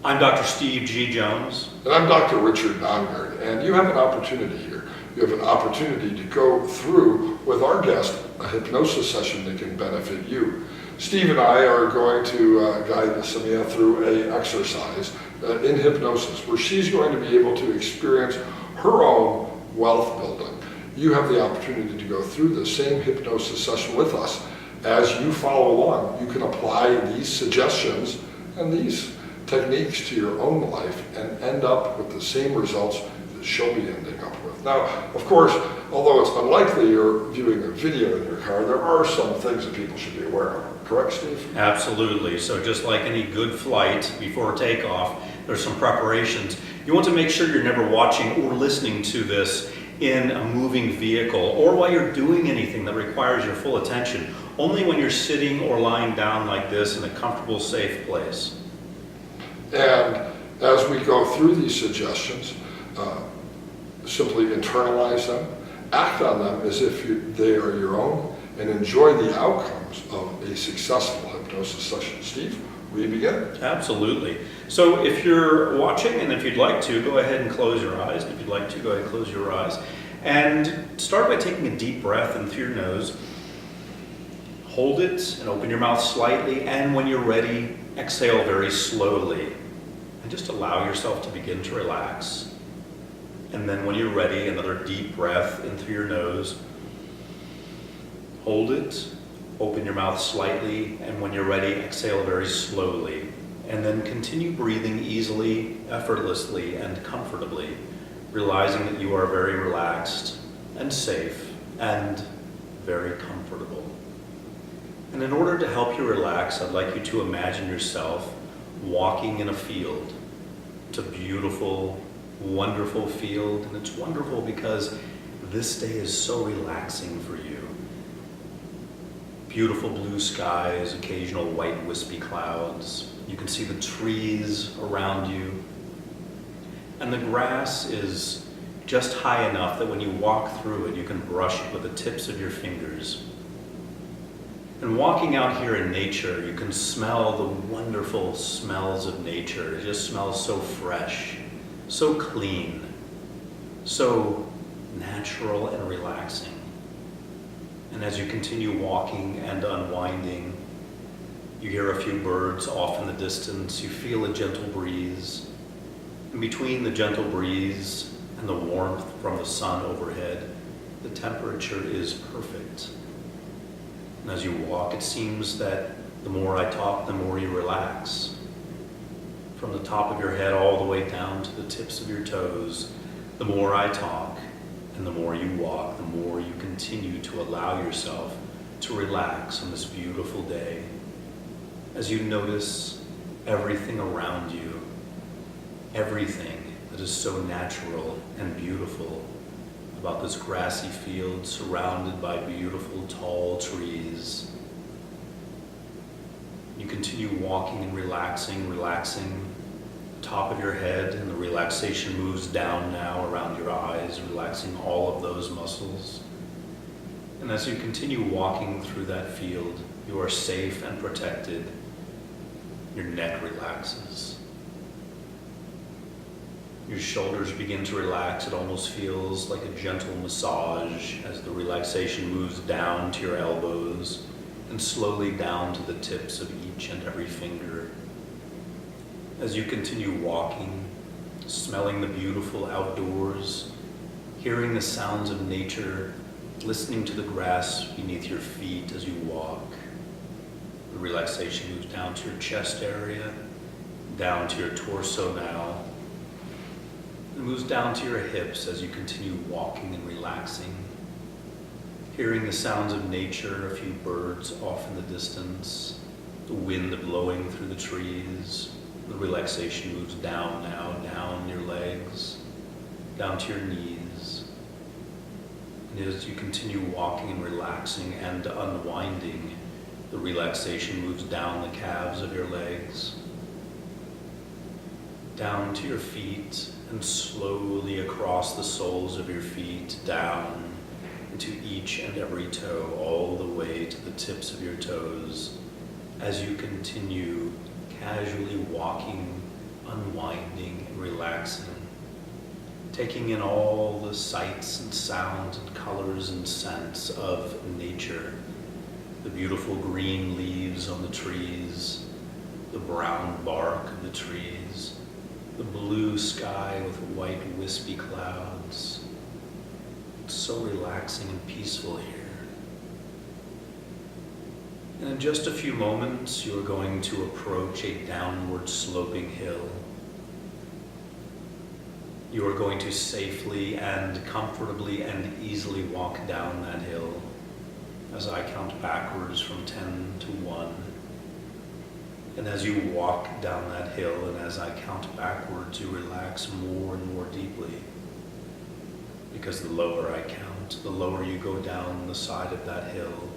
I'm Dr. Steve G. Jones. And I'm Dr. Richard Nongard, and you have an opportunity here. You have an opportunity to go through, with our guest, a hypnosis session that can benefit you. Steve and I are going to guide Samia through an exercise in hypnosis where she's going to be able to experience her own wealth building. You have the opportunity to go through the same hypnosis session with us. As you follow along, you can apply these suggestions and these techniques to your own life and end up with the same results that she'll be ending up with. Now, of course, although it's unlikely you're viewing a video in your car, there are some things that people should be aware of. Correct, Steve? Absolutely. So just like any good flight, before takeoff, there's some preparations. You want to make sure you're never watching or listening to this in a moving vehicle or while you're doing anything that requires your full attention. Only when you're sitting or lying down like this in a comfortable, safe place. And as we go through these suggestions, simply internalize them, act on them as if they are your own, and enjoy the outcomes of a successful hypnosis session. Steve, will you begin? Absolutely. So if you're watching and if you'd like to, go ahead and close your eyes. If you'd like to, go ahead and close your eyes. And start by taking a deep breath in through your nose. Hold it and open your mouth slightly. And when you're ready, exhale very slowly. And just allow yourself to begin to relax. And then when you're ready, another deep breath in through your nose. Hold it, open your mouth slightly, and when you're ready, exhale very slowly. And then continue breathing easily, effortlessly, and comfortably, realizing that you are very relaxed and safe and very comfortable. And in order to help you relax, I'd like you to imagine yourself walking in a field. It's a beautiful, wonderful field, and it's wonderful because this day is so relaxing for you. Beautiful blue skies, occasional white wispy clouds. You can see the trees around you. And the grass is just high enough that when you walk through it, you can brush it with the tips of your fingers. And walking out here in nature, you can smell the wonderful smells of nature. It just smells so fresh, so clean, so natural and relaxing. And as you continue walking and unwinding, you hear a few birds off in the distance. You feel a gentle breeze. And between the gentle breeze and the warmth from the sun overhead, the temperature is perfect. And as you walk, it seems that the more I talk, the more you relax. From the top of your head all the way down to the tips of your toes, the more I talk and the more you walk, the more you continue to allow yourself to relax on this beautiful day. As you notice everything around you, everything that is so natural and beautiful about this grassy field surrounded by beautiful tall trees. You continue walking and relaxing the top of your head, and the relaxation moves down now around your eyes, relaxing all of those muscles. And as you continue walking through that field, you are safe and protected. Your neck relaxes. Your shoulders begin to relax. It almost feels like a gentle massage as the relaxation moves down to your elbows and slowly down to the tips of each and every finger. As you continue walking, smelling the beautiful outdoors, hearing the sounds of nature, listening to the grass beneath your feet as you walk, the relaxation moves down to your chest area, down to your torso now. It moves down to your hips as you continue walking and relaxing, hearing the sounds of nature, a few birds off in the distance, the wind blowing through the trees. The relaxation moves down now, down your legs, down to your knees. And as you continue walking and relaxing and unwinding, the relaxation moves down the calves of your legs, down to your feet, and slowly across the soles of your feet, down into each and every toe, all the way to the tips of your toes, as you continue casually walking unwinding and relaxing, taking in all the sights and sounds and colors and scents of nature, the beautiful green leaves on the trees, the brown bark of the trees, the blue sky with white wispy clouds. It's so relaxing and peaceful here. And in just a few moments, you're going to approach a downward sloping hill. You are going to safely and comfortably and easily walk down that hill as I count backwards from 10 to 1. And as you walk down that hill and as I count backwards, you relax more and more deeply. Because the lower I count, the lower you go down the side of that hill.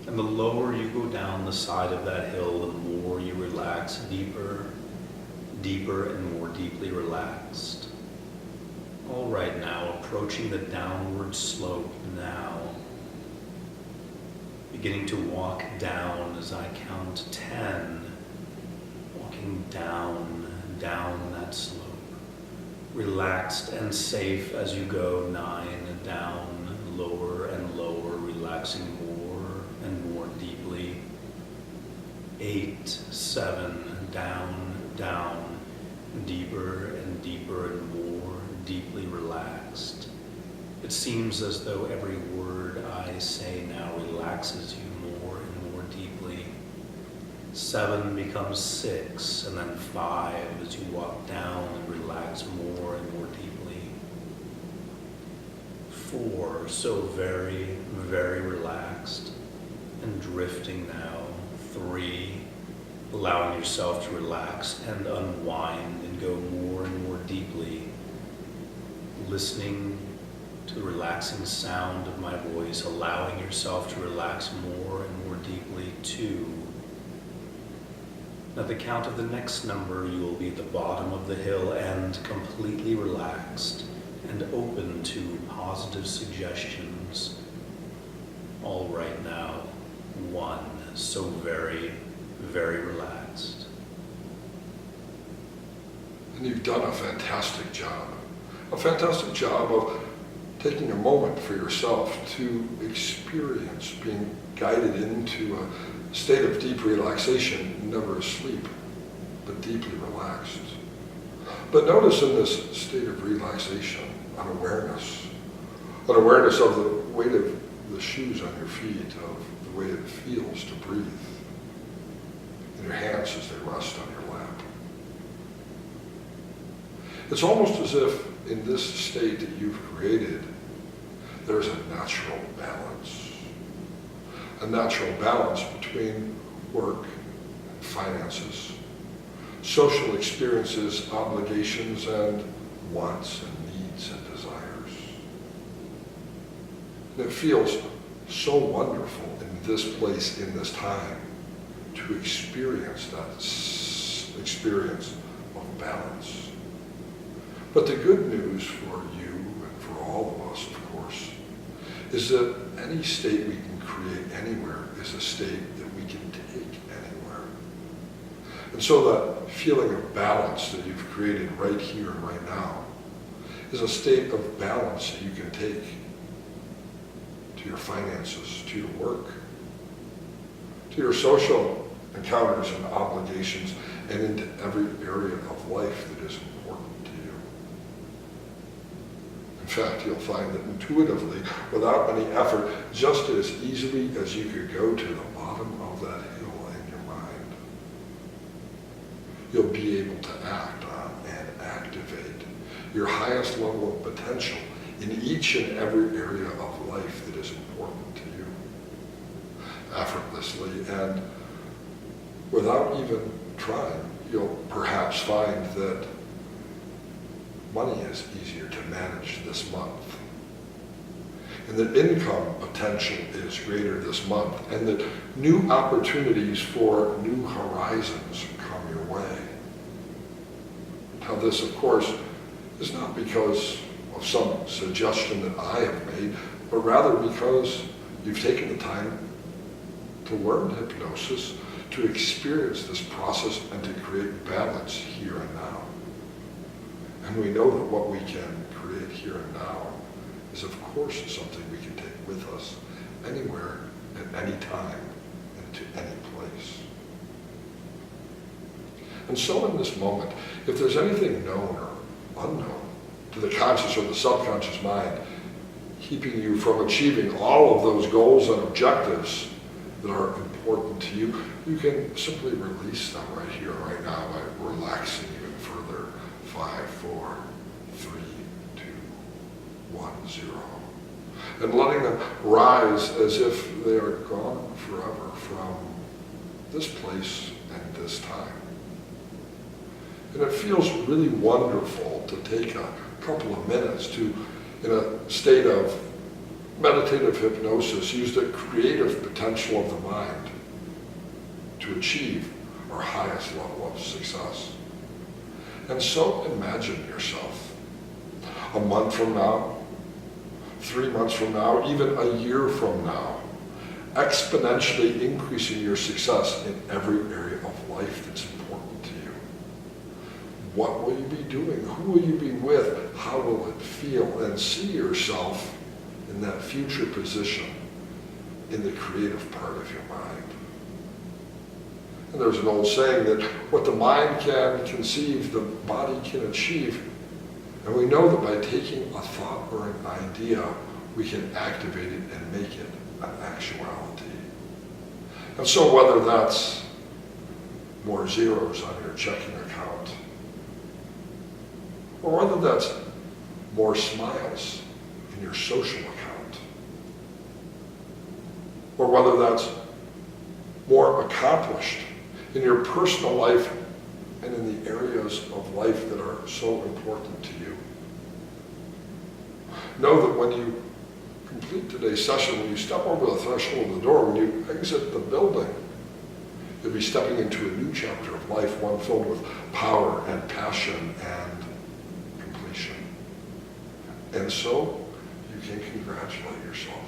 And the lower you go down the side of that hill, the more you relax deeper, deeper and more deeply relaxed. All right, now approaching the downward slope now. Beginning to walk down as I count 10. Walking down, down that slope. Relaxed and safe as you go. 9, down, lower and lower, relaxing more and more deeply. 8, 7, down, down, deeper and deeper and more deeply relaxed. It seems as though every word I say now relaxes you more and more deeply. 7 becomes 6, and then 5 as you walk down and relax more and more deeply. 4, so very, very relaxed and drifting now. 3, allowing yourself to relax and unwind and go more and more deeply, listening to the relaxing sound of my voice, allowing yourself to relax more and more deeply. 2. At the count of the next number, you will be at the bottom of the hill and completely relaxed and open to positive suggestions. All right now, 1, so very, very relaxed. And you've done a fantastic job. A fantastic job of taking a moment for yourself to experience being guided into a state of deep relaxation, never asleep, but deeply relaxed. But notice in this state of relaxation, an awareness of the weight of the shoes on your feet, of the way it feels to breathe, in your hands as they rest on your lap. It's almost as if in this state that you've created, there's a natural balance. A natural balance between work and finances, social experiences, obligations, and wants and needs and desires. And it feels so wonderful in this place, in this time, to experience that experience of balance. But the good news for you and for all of us, of course, is that any state we can create anywhere is a state that we can take anywhere. And so that feeling of balance that you've created right here and right now is a state of balance that you can take to your finances, to your work, to your social encounters and obligations, and into every area of life that is important to you. In fact, you'll find that intuitively, without any effort, just as easily as you could go to the bottom of that hill in your mind, you'll be able to act on and activate your highest level of potential in each and every area of life that is important to you, effortlessly, and without even trying. You'll perhaps find that money is easier to manage this month, and that income potential is greater this month, and that new opportunities for new horizons come your way. Now this, of course, is not because of some suggestion that I have made, but rather because you've taken the time to learn hypnosis, to experience this process, and to create balance here and now. And we know that what we can create here and now is, of course, something we can take with us anywhere, at any time, and to any place. And so in this moment, if there's anything known or unknown to the conscious or the subconscious mind, keeping you from achieving all of those goals and objectives that are important to you, you can simply release them right here, right now, by relaxing even further. 5, 4, 3, 2, 1, 0. And letting them rise as if they are gone forever from this place and this time. And it feels really wonderful to take a couple of minutes to, in a state of meditative hypnosis, use the creative potential of the mind to achieve our highest level of success. And so imagine yourself a month from now, 3 months from now, even a year from now, exponentially increasing your success in every area of life that's important to you. What will you be doing? Who will you be with? How will it feel? And see yourself in that future position in the creative part of your mind. And there's an old saying that what the mind can conceive, the body can achieve. And we know that by taking a thought or an idea, we can activate it and make it an actuality. And so whether that's more zeros on your checking account, or whether that's more smiles in your social account, or whether that's more accomplished in your personal life and in the areas of life that are so important to you. Know that when you complete today's session, when you step over the threshold of the door, when you exit the building, you'll be stepping into a new chapter of life, one filled with power and passion and completion. And so you can congratulate yourself.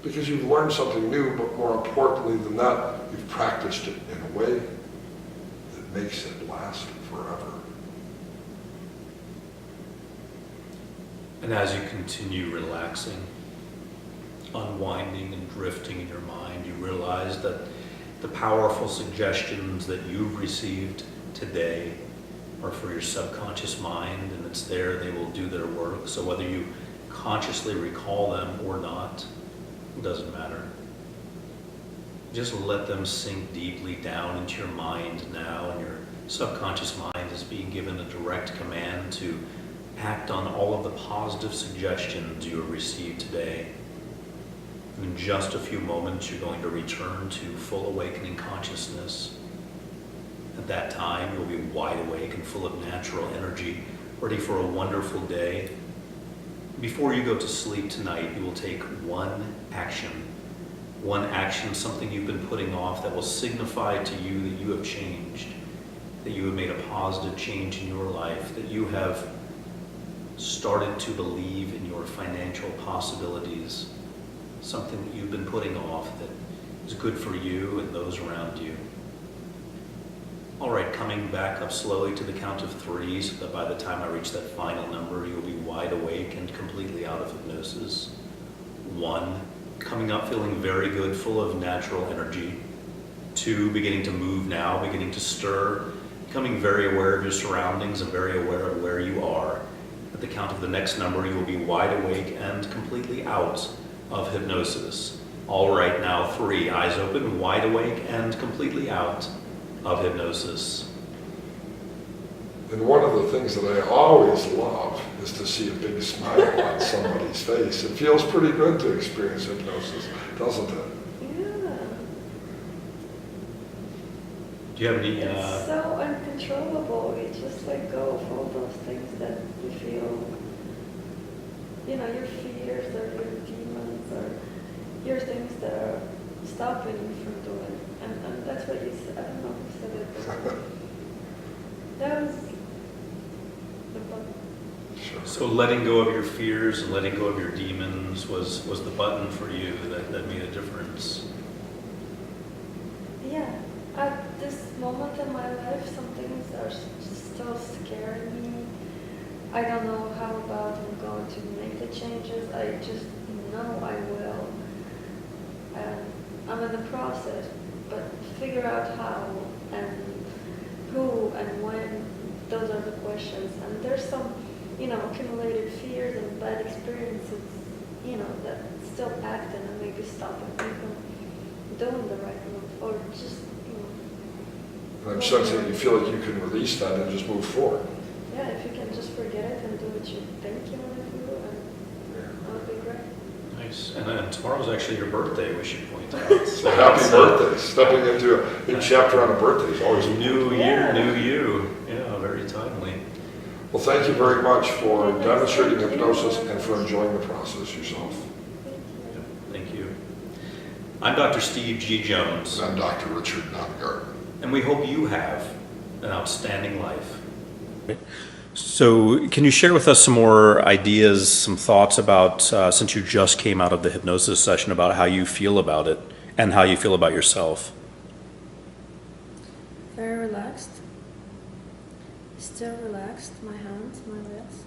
Because you've learned something new, but more importantly than that, you've practiced it in a way that makes it last forever. And as you continue relaxing, unwinding and drifting in your mind, you realize that the powerful suggestions that you've received today are for your subconscious mind, and it's there, they will do their work. So whether you consciously recall them or not, it doesn't matter. Just let them sink deeply down into your mind now, and your subconscious mind is being given a direct command to act on all of the positive suggestions you have received today. In just a few moments, you're going to return to full awakening consciousness. At that time, you'll be wide awake and full of natural energy, ready for a wonderful day. Before you go to sleep tonight, you will take one action, something you've been putting off that will signify to you that you have changed, that you have made a positive change in your life, that you have started to believe in your financial possibilities, something that you've been putting off that is good for you and those around you. All right, coming back up slowly to the count of 3, so that by the time I reach that final number, you'll be wide awake and completely out of hypnosis. 1, coming up feeling very good, full of natural energy. 2, beginning to move now, beginning to stir, becoming very aware of your surroundings and very aware of where you are. At the count of the next number, you will be wide awake and completely out of hypnosis. All right, now 3, eyes open, wide awake and completely out of hypnosis. And one of the things that I always love is to see a big smile on somebody's face. It feels pretty good to experience hypnosis, doesn't it? Yeah. Do you have any... It's so uncontrollable. You just let go of all those things that you feel, your fears or your demons or your things that are stopping you from doing. And that's what you said. I don't know who said it, but that was the book. Sure. So letting go of your fears and letting go of your demons was the button for you that made a difference. Yeah, at this moment in my life, some things are still scaring me. I don't know how about I'm going to make the changes. I just know I will. And I'm in the process, but figure out how and who and when, those are the questions. And there's some, accumulated fears and bad experiences, that still acting and maybe stopping me from doing the right move or just, And I'm sensing that you feel like you can release that and just move forward. Yeah, if you can just forget it and do what you think you want to do, and that would be great. Nice. And then tomorrow's actually your birthday, we should point out. So happy birthday. Stepping into a new chapter on a birthday is always New year, new you. Yeah, very timely. Well, thank you very much for demonstrating hypnosis and for enjoying the process yourself. Yep, thank you. I'm Dr. Steve G. Jones, And I'm Dr. Richard Nongard. and we hope you have an outstanding life. So can you share with us some more ideas, some thoughts about, since you just came out of the hypnosis session, about how you feel about it and how you feel about yourself? Very relaxed. Still relaxed. My hands, my legs.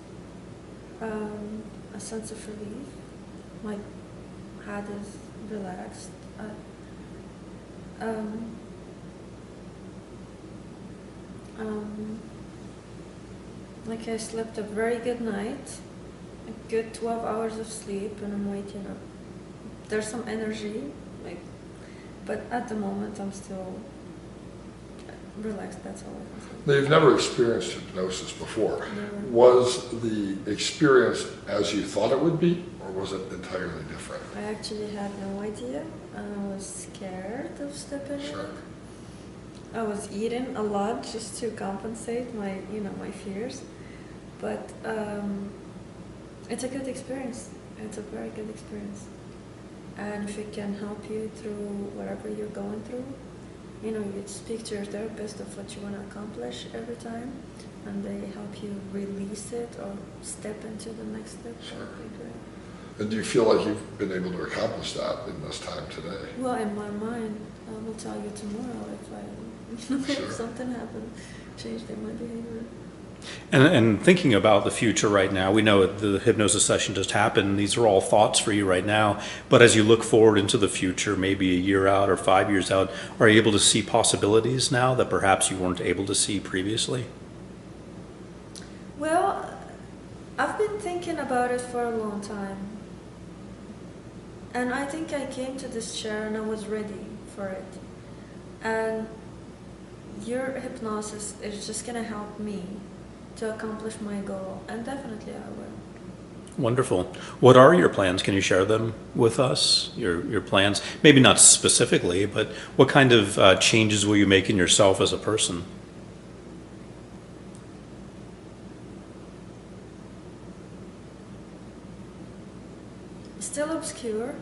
A sense of relief. My head is relaxed. Like I slept a very good night, a good 12 hours of sleep, and I'm waking up. There's some energy, but at the moment I'm still relaxed. That's all I can say. Now, you've never experienced hypnosis before. Never. Was the experience as you thought it would be, or was it entirely different? I actually had no idea. I was scared of stepping Sure. in. I was eating a lot just to compensate my fears. But it's a good experience. It's a very good experience. And if it can help you through whatever you're going through, you speak to your therapist of what you want to accomplish every time, and they help you release it or step into the next step. Sure. That would be great. And do you feel like you've been able to accomplish that in this time today? Well, in my mind, I will tell you tomorrow if Sure. if something happened, changed in my behavior. And thinking about the future right now, we know the hypnosis session just happened. These are all thoughts for you right now. But as you look forward into the future, maybe a year out or 5 years out, are you able to see possibilities now that perhaps you weren't able to see previously? Well, I've been thinking about it for a long time. And I think I came to this chair and I was ready for it. And your hypnosis is just going to help me to accomplish my goal. And definitely I will. Wonderful. What are your plans? Can you share them with us? Your plans? Maybe not specifically, but what kind of changes will you make in yourself as a person? Still obscure.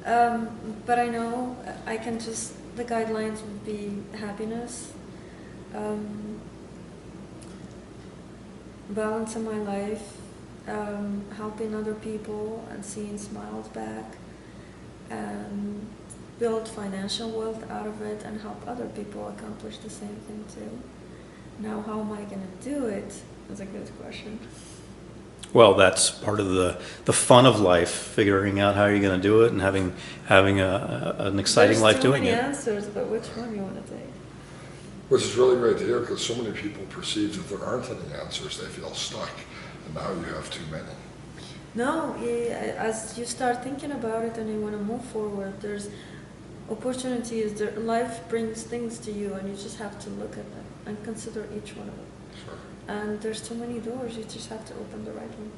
But I know I can just, the guidelines would be happiness, balance in my life, helping other people and seeing smiles back, and build financial wealth out of it and help other people accomplish the same thing too. Now, how am I going to do it is a good question. Well, that's part of the fun of life, figuring out how you're going to do it and having an exciting life doing it. There's too many answers, but which one you want to take? Which is really great to hear, because so many people perceive that there aren't any answers. They feel stuck, and now you have too many. No, as you start thinking about it and you want to move forward, there's opportunities. Life brings things to you, and you just have to look at them and consider each one of them. Sure. And there's too many doors. You just have to open the right one.